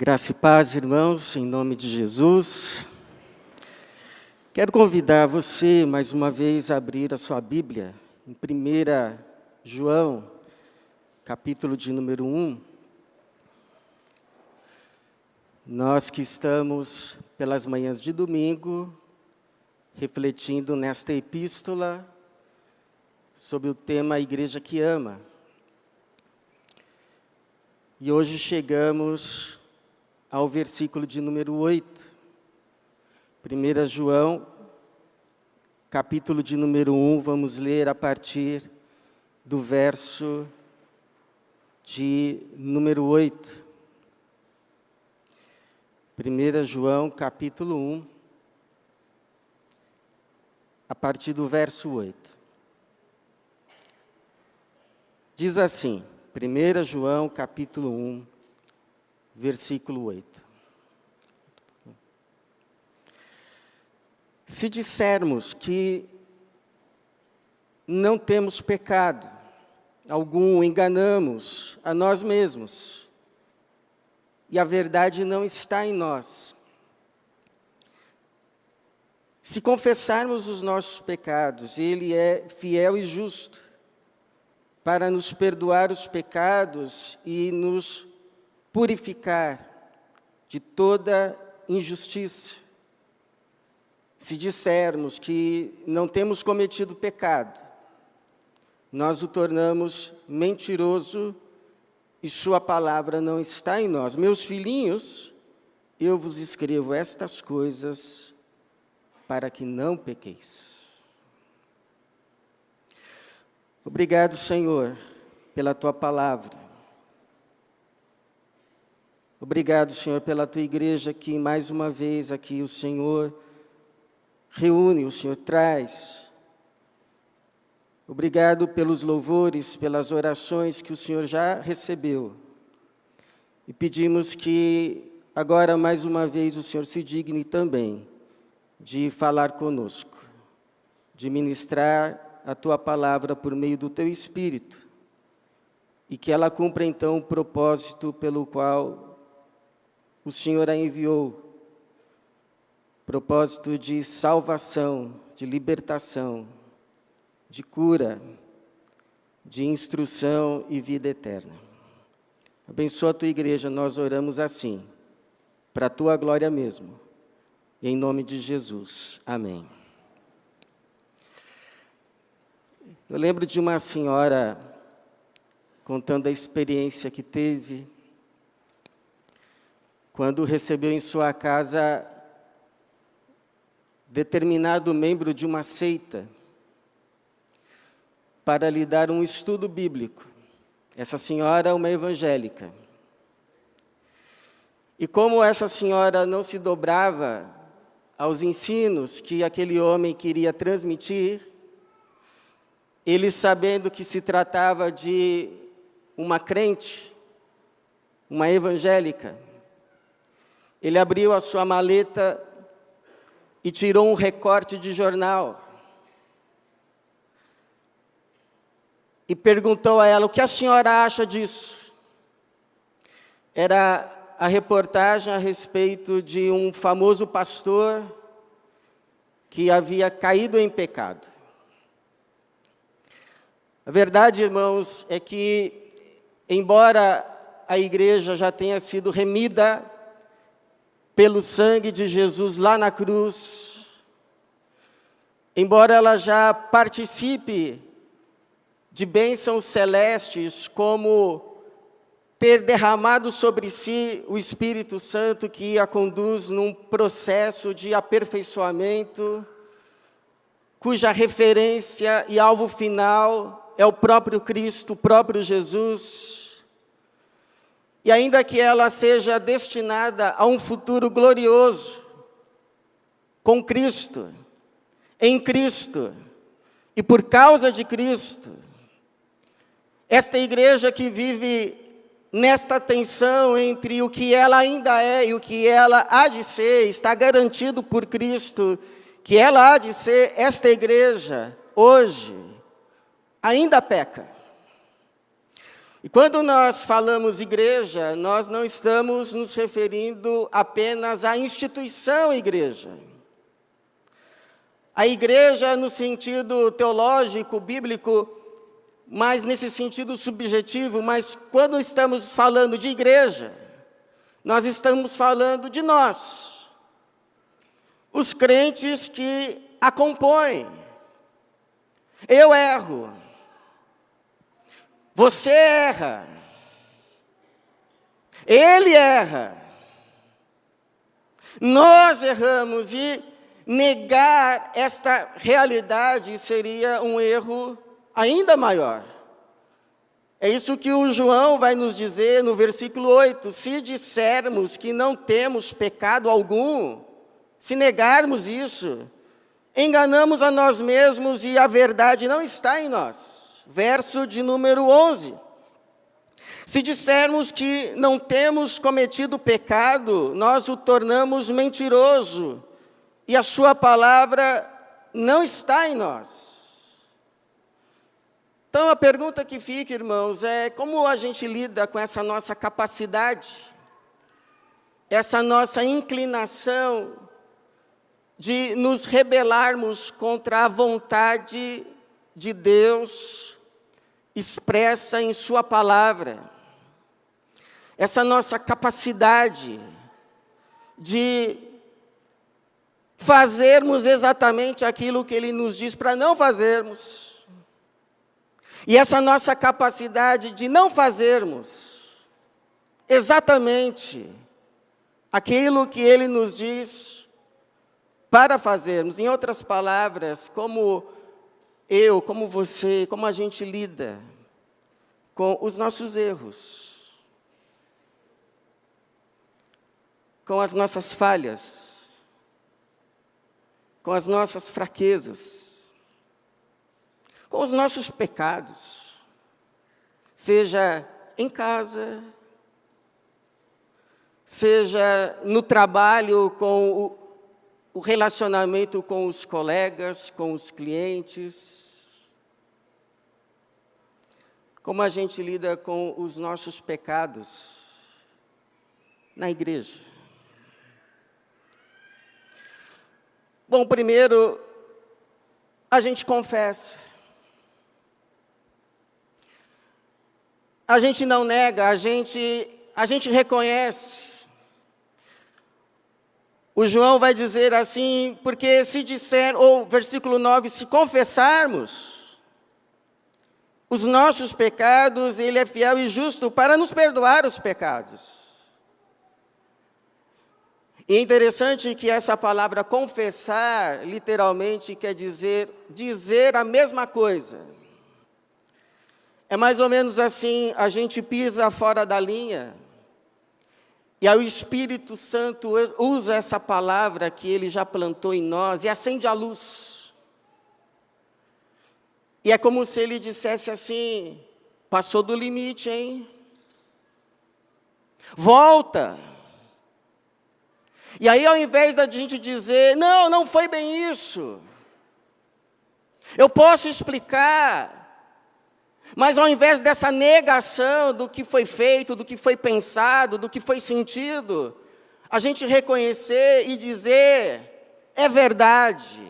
Graça e paz, irmãos, em nome de Jesus. Quero convidar você, mais uma vez, a abrir a sua Bíblia, em 1 João, capítulo de número 1. Nós que estamos, pelas manhãs de domingo, refletindo nesta epístola, sobre o tema A Igreja que Ama. E hoje chegamos ao versículo de número 8. 1 João, capítulo de número 1, vamos ler a partir do verso de número 8. 1 João, capítulo 1, a partir do verso 8. Diz assim, 1 João, capítulo 1, versículo 8. Se dissermos que não temos pecado algum, enganamos a nós mesmos, e a verdade não está em nós. Se confessarmos os nossos pecados, Ele é fiel e justo para nos perdoar os pecados e nos purificar de toda injustiça. Se dissermos que não temos cometido pecado, nós o tornamos mentiroso e sua palavra não está em nós. Meus filhinhos, eu vos escrevo estas coisas para que não pequeis. Obrigado, Senhor, pela Tua palavra. Obrigado, Senhor, pela Tua igreja que mais uma vez aqui o Senhor reúne, o Senhor traz. Obrigado pelos louvores, pelas orações que o Senhor já recebeu. E pedimos que agora mais uma vez o Senhor se digne também de falar conosco, de ministrar a Tua palavra por meio do Teu Espírito, e que ela cumpra então o propósito pelo qual o Senhor a enviou, propósito de salvação, de libertação, de cura, de instrução e vida eterna. Abençoa a Tua igreja, nós oramos assim, para a Tua glória mesmo, em nome de Jesus. Amém. Eu lembro de uma senhora contando a experiência que teve quando recebeu em sua casa determinado membro de uma seita para lhe dar um estudo bíblico. Essa senhora é uma evangélica. E como essa senhora não se dobrava aos ensinos que aquele homem queria transmitir, ele, sabendo que se tratava de uma crente, uma evangélica, ele abriu a sua maleta e tirou um recorte de jornal e perguntou a ela: o que a senhora acha disso? Era a reportagem a respeito de um famoso pastor que havia caído em pecado. A verdade, irmãos, é que, embora a igreja já tenha sido remida pelo sangue de Jesus lá na cruz, embora ela já participe de bênçãos celestes, como ter derramado sobre si o Espírito Santo que a conduz num processo de aperfeiçoamento, cuja referência e alvo final é o próprio Cristo, o próprio Jesus. E ainda que ela seja destinada a um futuro glorioso, com Cristo, em Cristo, e por causa de Cristo, esta igreja que vive nesta tensão entre o que ela ainda é e o que ela há de ser, está garantido por Cristo, que ela há de ser, esta igreja, hoje, ainda peca. E quando nós falamos igreja, nós não estamos nos referindo apenas à instituição igreja. A igreja no sentido teológico, bíblico, mas nesse sentido subjetivo, mas quando estamos falando de igreja, nós estamos falando de nós, os crentes que a compõem. Eu erro, você erra, ele erra, nós erramos, e negar esta realidade seria um erro ainda maior. É isso que o João vai nos dizer no versículo 8, se dissermos que não temos pecado algum, se negarmos isso, enganamos a nós mesmos e a verdade não está em nós. Verso de número 11. Se dissermos que não temos cometido pecado, nós o tornamos mentiroso, e a sua palavra não está em nós. Então a pergunta que fica, irmãos, é como a gente lida com essa nossa capacidade, essa nossa inclinação de nos rebelarmos contra a vontade de Deus expressa em sua palavra. Essa nossa capacidade de fazermos exatamente aquilo que Ele nos diz para não fazermos. E essa nossa capacidade de não fazermos exatamente aquilo que Ele nos diz para fazermos. Em outras palavras, como eu, como você, como a gente lida com os nossos erros, com as nossas falhas, com as nossas fraquezas, com os nossos pecados, seja em casa, seja no trabalho, com o relacionamento com os colegas, com os clientes, como a gente lida com os nossos pecados na igreja. Bom, primeiro, a gente confessa. A gente não nega, a gente reconhece. O João vai dizer assim, porque se disser, ou versículo 9, se confessarmos os nossos pecados, Ele é fiel e justo para nos perdoar os pecados. E é interessante que essa palavra confessar, literalmente quer dizer a mesma coisa. É mais ou menos assim, a gente pisa fora da linha, e aí o Espírito Santo usa essa palavra que Ele já plantou em nós e acende a luz. E é como se Ele dissesse assim, passou do limite, hein? Volta. E aí ao invés da gente dizer, não, não foi bem isso. Eu posso explicar. Mas ao invés dessa negação do que foi feito, do que foi pensado, do que foi sentido, a gente reconhecer e dizer, é verdade.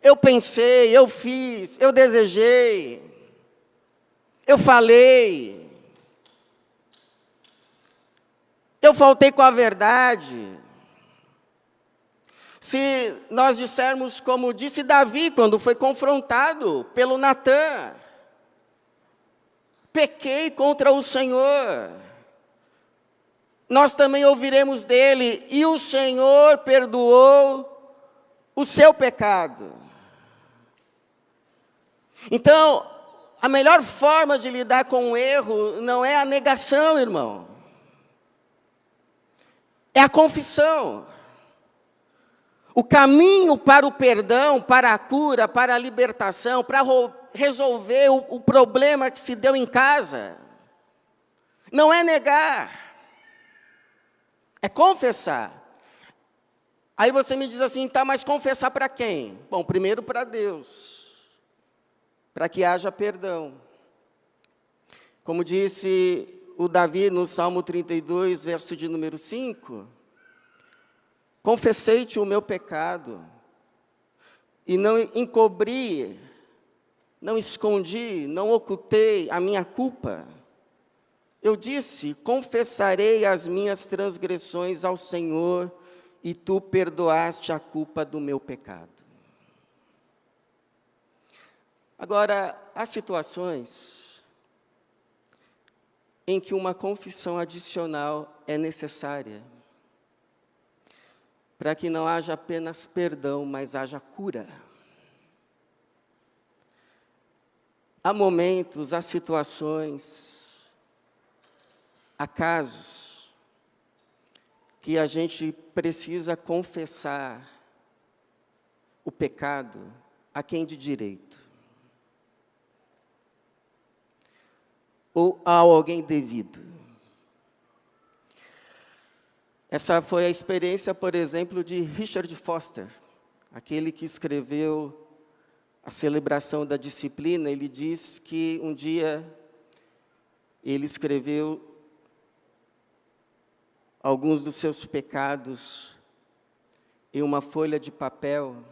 Eu pensei, eu fiz, eu desejei, eu falei, eu faltei com a verdade. Se nós dissermos como disse Davi, quando foi confrontado pelo Natã, pequei contra o Senhor, nós também ouviremos dele, e o Senhor perdoou o seu pecado. Então, a melhor forma de lidar com o erro não é a negação, irmão, é a confissão. O caminho para o perdão, para a cura, para a libertação, para resolver o problema que se deu em casa, não é negar, é confessar. Aí você me diz assim, tá, mas confessar para quem? Bom, primeiro para Deus, para que haja perdão. Como disse o Davi no Salmo 32, verso de número 5, confessei-te o meu pecado, e não encobri, não escondi, não ocultei a minha culpa. Eu disse, confessarei as minhas transgressões ao Senhor, e tu perdoaste a culpa do meu pecado. Agora, há situações em que uma confissão adicional é necessária, para que não haja apenas perdão, mas haja cura. Há momentos, há situações, há casos que a gente precisa confessar o pecado a quem de direito, ou a alguém devido. Essa foi a experiência, por exemplo, de Richard Foster, aquele que escreveu a celebração da disciplina. Ele diz que um dia ele escreveu alguns dos seus pecados em uma folha de papel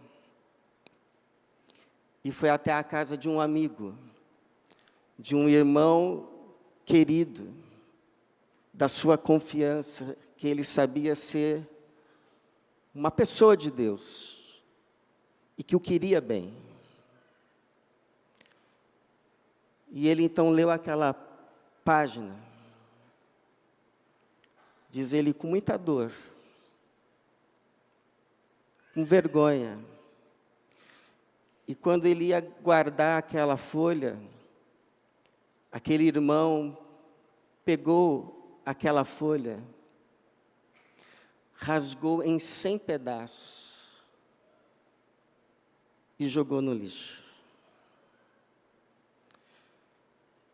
e foi até a casa de um amigo, de um irmão querido, da sua confiança, que ele sabia ser uma pessoa de Deus e que o queria bem. E ele então leu aquela página, diz ele com muita dor, com vergonha. E quando ele ia guardar aquela folha, aquele irmão pegou aquela folha, rasgou em 100 pedaços e jogou no lixo.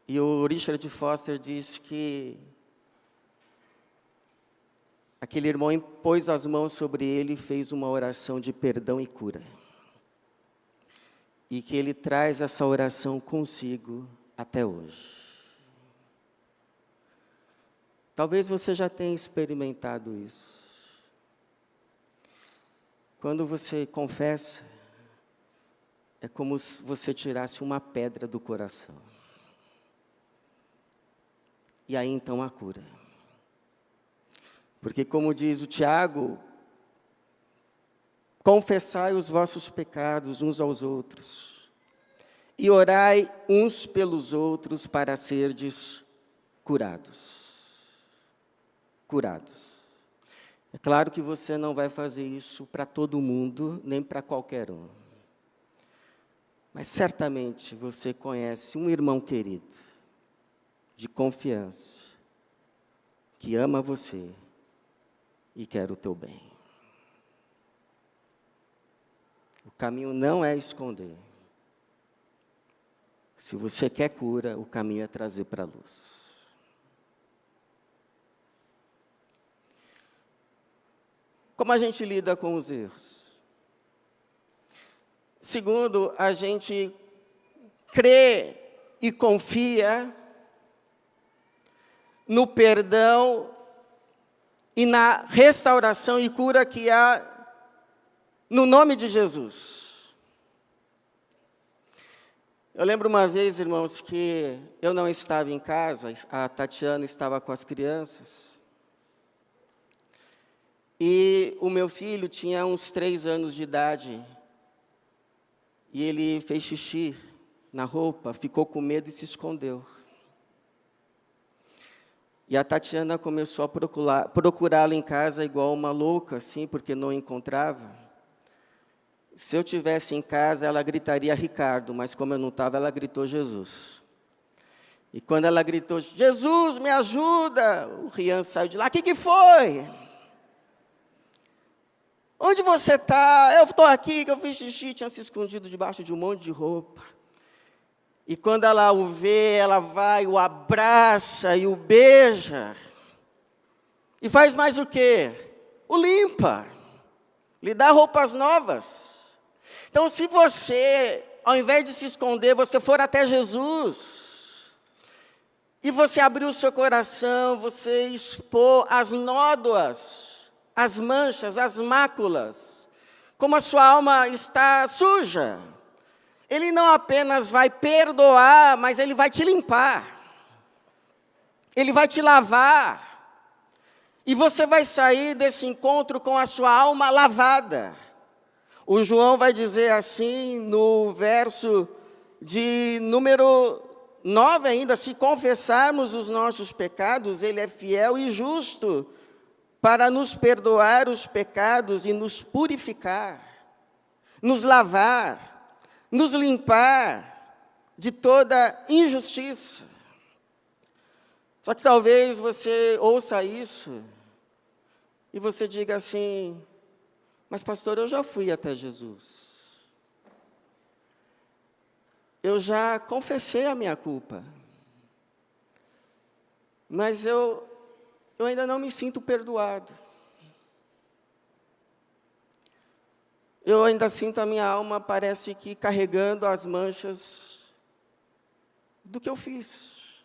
E o Richard Foster diz que aquele irmão pôs as mãos sobre ele e fez uma oração de perdão e cura. E que ele traz essa oração consigo até hoje. Talvez você já tenha experimentado isso. Quando você confessa, é como se você tirasse uma pedra do coração. E aí então a cura. Porque como diz o Tiago, confessai os vossos pecados uns aos outros, e orai uns pelos outros para serdes curados. Curados. É claro que você não vai fazer isso para todo mundo, nem para qualquer um. Mas certamente você conhece um irmão querido, de confiança, que ama você e quer o teu bem. O caminho não é esconder. Se você quer cura, o caminho é trazer para a luz. Como a gente lida com os erros? Segundo, a gente crê e confia no perdão e na restauração e cura que há no nome de Jesus. Eu lembro uma vez, irmãos, que eu não estava em casa, a Tatiana estava com as crianças, e o meu filho tinha uns 3 anos de idade, e ele fez xixi na roupa, ficou com medo e se escondeu. E a Tatiana começou a procurá-lo em casa igual uma louca, assim, porque não encontrava. Se eu tivesse em casa, ela gritaria Ricardo, mas como eu não estava, ela gritou Jesus. E quando ela gritou, Jesus, me ajuda, o Rian saiu de lá, o que foi? Onde você está? Eu estou aqui, que eu fiz xixi, tinha se escondido debaixo de um monte de roupa. E quando ela o vê, ela vai, o abraça e o beija. E faz mais o quê? O limpa. Lhe dá roupas novas. Então, se você, ao invés de se esconder, você for até Jesus, e você abrir o seu coração, você expor as nódoas, as manchas, as máculas, como a sua alma está suja, Ele não apenas vai perdoar, mas Ele vai te limpar. Ele vai te lavar. E você vai sair desse encontro com a sua alma lavada. O João vai dizer assim no verso de número 9 ainda: se confessarmos os nossos pecados, Ele é fiel e justo para nos perdoar os pecados e nos purificar, nos lavar, nos limpar de toda injustiça. Só que talvez você ouça isso e você diga assim: mas pastor, eu já fui até Jesus. Eu já confessei a minha culpa. Mas eu ainda não me sinto perdoado. Eu ainda sinto a minha alma, parece que carregando as manchas do que eu fiz.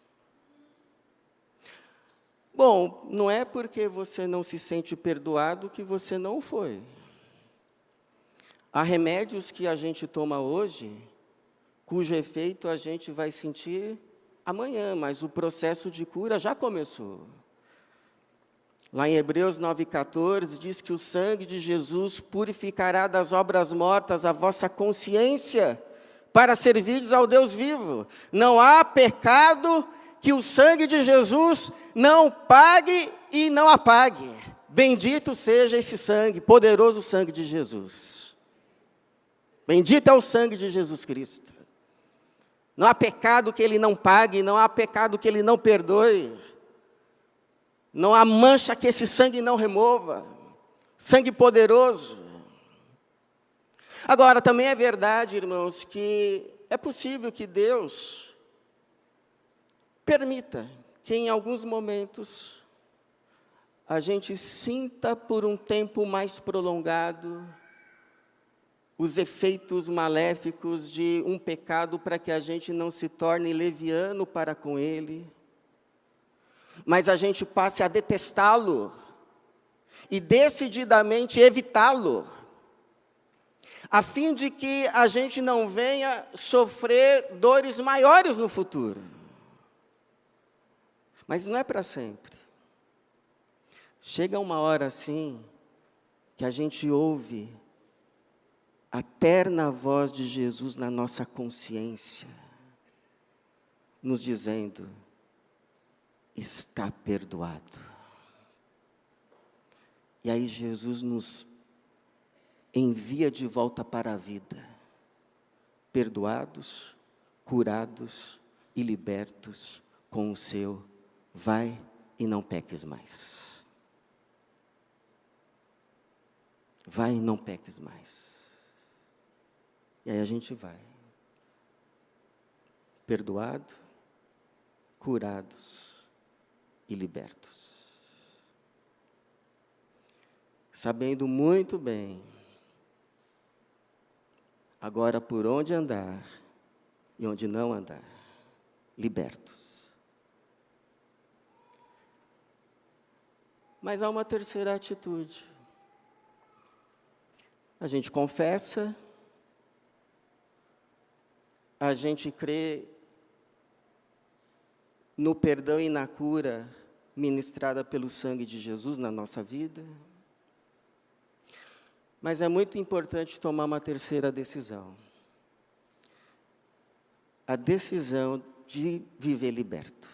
Bom, não é porque você não se sente perdoado que você não foi. Há remédios que a gente toma hoje, cujo efeito a gente vai sentir amanhã, mas o processo de cura já começou. Lá em Hebreus 9,14, diz que o sangue de Jesus purificará das obras mortas a vossa consciência, para servirdes ao Deus vivo. Não há pecado que o sangue de Jesus não pague e não apague. Bendito seja esse sangue, poderoso sangue de Jesus. Bendito é o sangue de Jesus Cristo. Não há pecado que Ele não pague, não há pecado que Ele não perdoe. Não há mancha que esse sangue não remova. Sangue poderoso. Agora, também é verdade, irmãos, que é possível que Deus permita que em alguns momentos a gente sinta por um tempo mais prolongado os efeitos maléficos de um pecado, para que a gente não se torne leviano para com ele, mas a gente passe a detestá-lo e decididamente evitá-lo, a fim de que a gente não venha sofrer dores maiores no futuro. Mas não é para sempre. Chega uma hora assim, que a gente ouve a terna voz de Jesus na nossa consciência, nos dizendo: está perdoado. E aí Jesus nos envia de volta para a vida, perdoados, curados e libertos com o seu: vai e não peques mais. Vai e não peques mais. E aí a gente vai, perdoado, curados e libertos, sabendo muito bem agora por onde andar e onde não andar, libertos. Mas há uma terceira atitude. A gente confessa, a gente crê no perdão e na cura ministrada pelo sangue de Jesus na nossa vida. Mas é muito importante tomar uma terceira decisão. A decisão de viver liberto.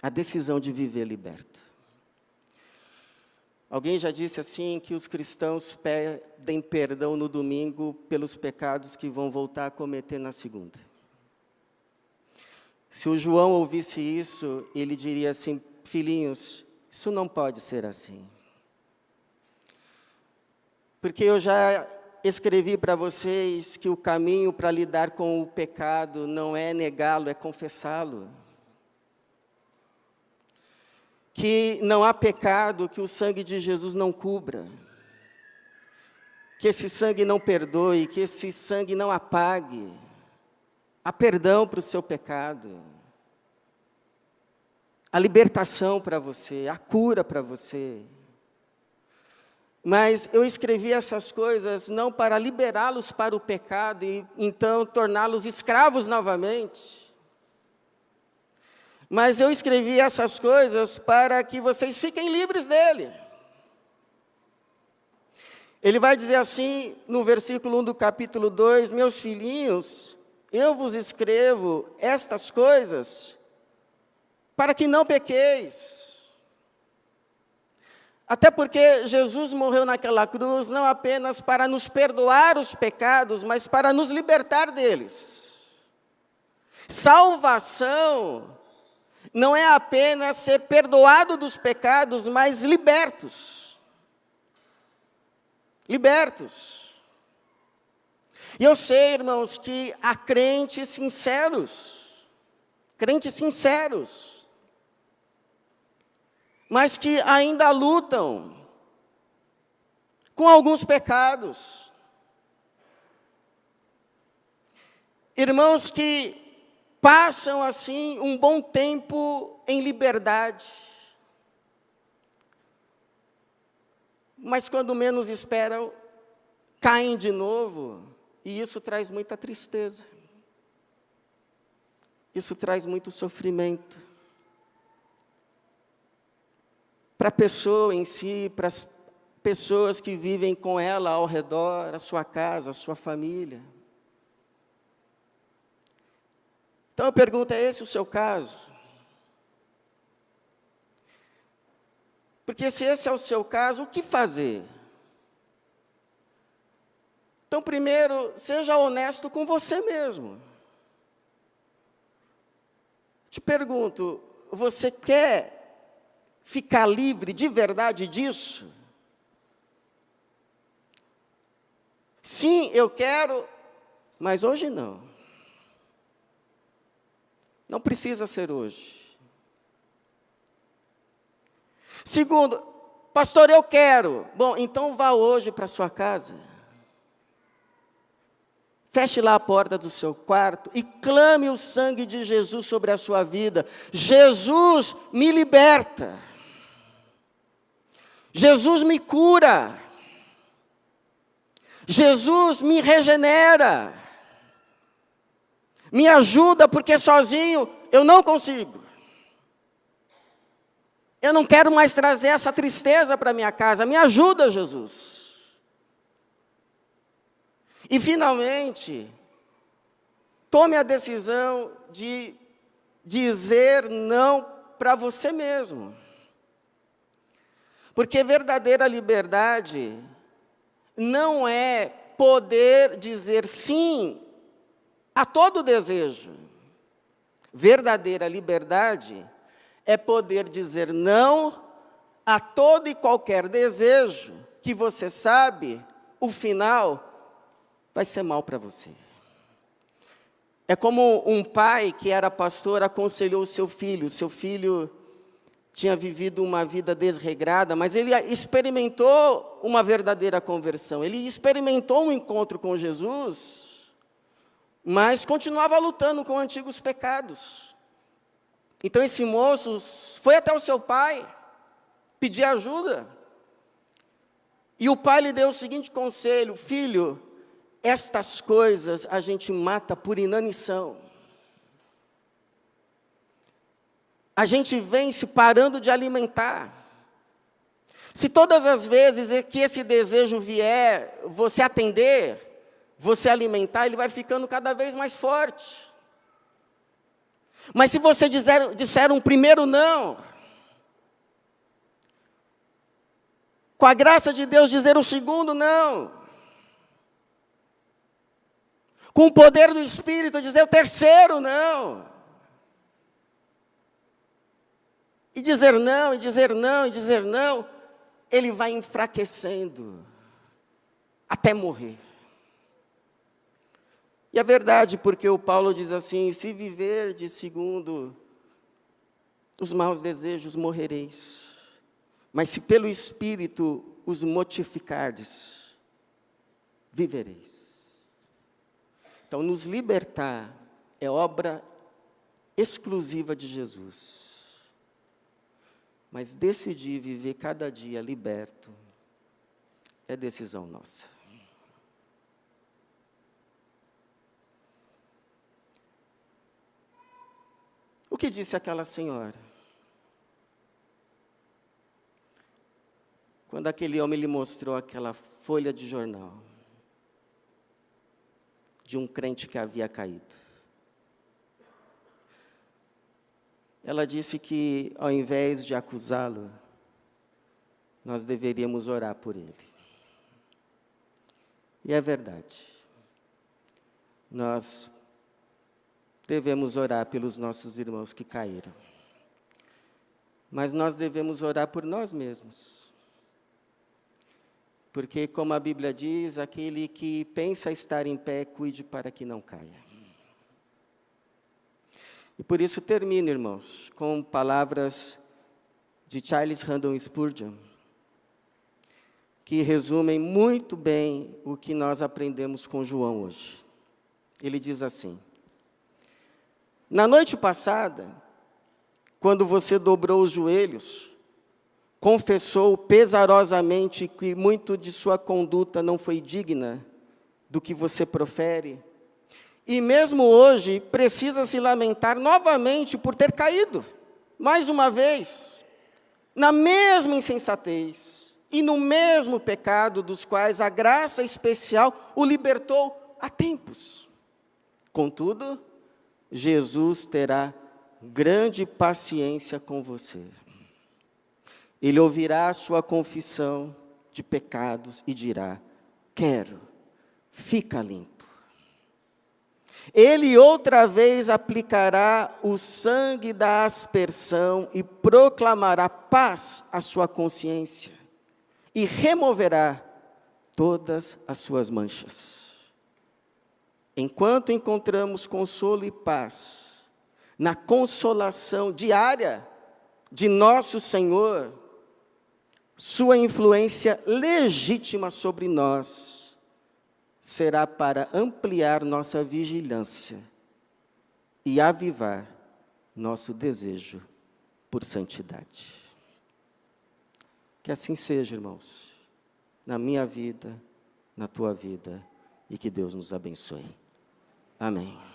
A decisão de viver liberto. Alguém já disse assim que os cristãos pedem perdão no domingo pelos pecados que vão voltar a cometer na segunda. Se o João ouvisse isso, ele diria assim: filhinhos, isso não pode ser assim. Porque eu já escrevi para vocês que o caminho para lidar com o pecado não é negá-lo, é confessá-lo. Que não há pecado que o sangue de Jesus não cubra. Que esse sangue não perdoe, que esse sangue não apague. Há perdão para o seu pecado. a libertação para você, a cura para você. Mas eu escrevi essas coisas não para liberá-los para o pecado e então torná-los escravos novamente. Mas eu escrevi essas coisas para que vocês fiquem livres dele. Ele vai dizer assim, no versículo 1 do capítulo 2, meus filhinhos, eu vos escrevo estas coisas para que não pequeis. Até porque Jesus morreu naquela cruz não apenas para nos perdoar os pecados, mas para nos libertar deles. Salvação não é apenas ser perdoado dos pecados, mas libertos. Libertos. E eu sei, irmãos, que há crentes sinceros, mas que ainda lutam com alguns pecados. Irmãos que passam assim um bom tempo em liberdade, mas quando menos esperam, caem de novo, e isso traz muita tristeza. Isso traz muito sofrimento. Para a pessoa em si, para as pessoas que vivem com ela ao redor, a sua casa, a sua família. Então eu pergunto, é esse o seu caso? Porque se esse é o seu caso, o que fazer? Então, primeiro, seja honesto com você mesmo. Te pergunto, você quer ficar livre de verdade disso? Sim, eu quero, mas hoje não. Não precisa ser hoje. Segundo, pastor, eu quero. Bom, então vá hoje para a sua casa. Feche lá a porta do seu quarto e clame o sangue de Jesus sobre a sua vida. Jesus me liberta. Jesus me cura. Jesus me regenera. Me ajuda, porque sozinho eu não consigo. Eu não quero mais trazer essa tristeza para minha casa. Me ajuda, Jesus. E, finalmente, tome a decisão de dizer não para você mesmo. Porque verdadeira liberdade não é poder dizer sim a todo desejo. Verdadeira liberdade é poder dizer não a todo e qualquer desejo que você sabe, o final vai ser mal para você. É como um pai que era pastor aconselhou o seu filho tinha vivido uma vida desregrada, mas ele experimentou uma verdadeira conversão, ele experimentou um encontro com Jesus, mas continuava lutando com antigos pecados. Então esse moço foi até o seu pai, pedir ajuda, e o pai lhe deu o seguinte conselho: filho, estas coisas a gente mata por inanição. A gente vem se parando de alimentar. Se todas as vezes que esse desejo vier, você atender, você alimentar, ele vai ficando cada vez mais forte. Mas se você disser um primeiro não, com a graça de Deus dizer um segundo não, com o poder do Espírito dizer o terceiro não, e dizer não, e dizer não, e dizer não, ele vai enfraquecendo até morrer. E é verdade, porque o Paulo diz assim: se viverdes segundo os maus desejos, morrereis. Mas se pelo Espírito os mortificardes, vivereis. Então, nos libertar é obra exclusiva de Jesus. mas decidir viver cada dia liberto é decisão nossa. O que disse aquela senhora? Quando aquele homem lhe mostrou aquela folha de jornal de um crente que havia caído. Ela disse que, ao invés de acusá-lo, nós deveríamos orar por ele. E é verdade. Nós devemos orar pelos nossos irmãos que caíram. Mas nós devemos orar por nós mesmos. Porque, como a Bíblia diz, aquele que pensa estar em pé, cuide para que não caia. E por isso termino, irmãos, com palavras de Charles Haddon Spurgeon, que resumem muito bem o que nós aprendemos com João hoje. Ele diz assim: na noite passada, quando você dobrou os joelhos, confessou pesarosamente que muito de sua conduta não foi digna do que você profere, e mesmo hoje precisa se lamentar novamente por ter caído, mais uma vez, na mesma insensatez e no mesmo pecado dos quais a graça especial o libertou há tempos. Contudo, Jesus terá grande paciência com você. Ele ouvirá a sua confissão de pecados e dirá: quero, fica limpo. Ele outra vez aplicará o sangue da aspersão e proclamará paz à sua consciência e removerá todas as suas manchas. Enquanto encontramos consolo e paz na consolação diária de nosso Senhor, sua influência legítima sobre nós será para ampliar nossa vigilância e avivar nosso desejo por santidade. Que assim seja, irmãos, na minha vida, na tua vida, e que Deus nos abençoe. Amém.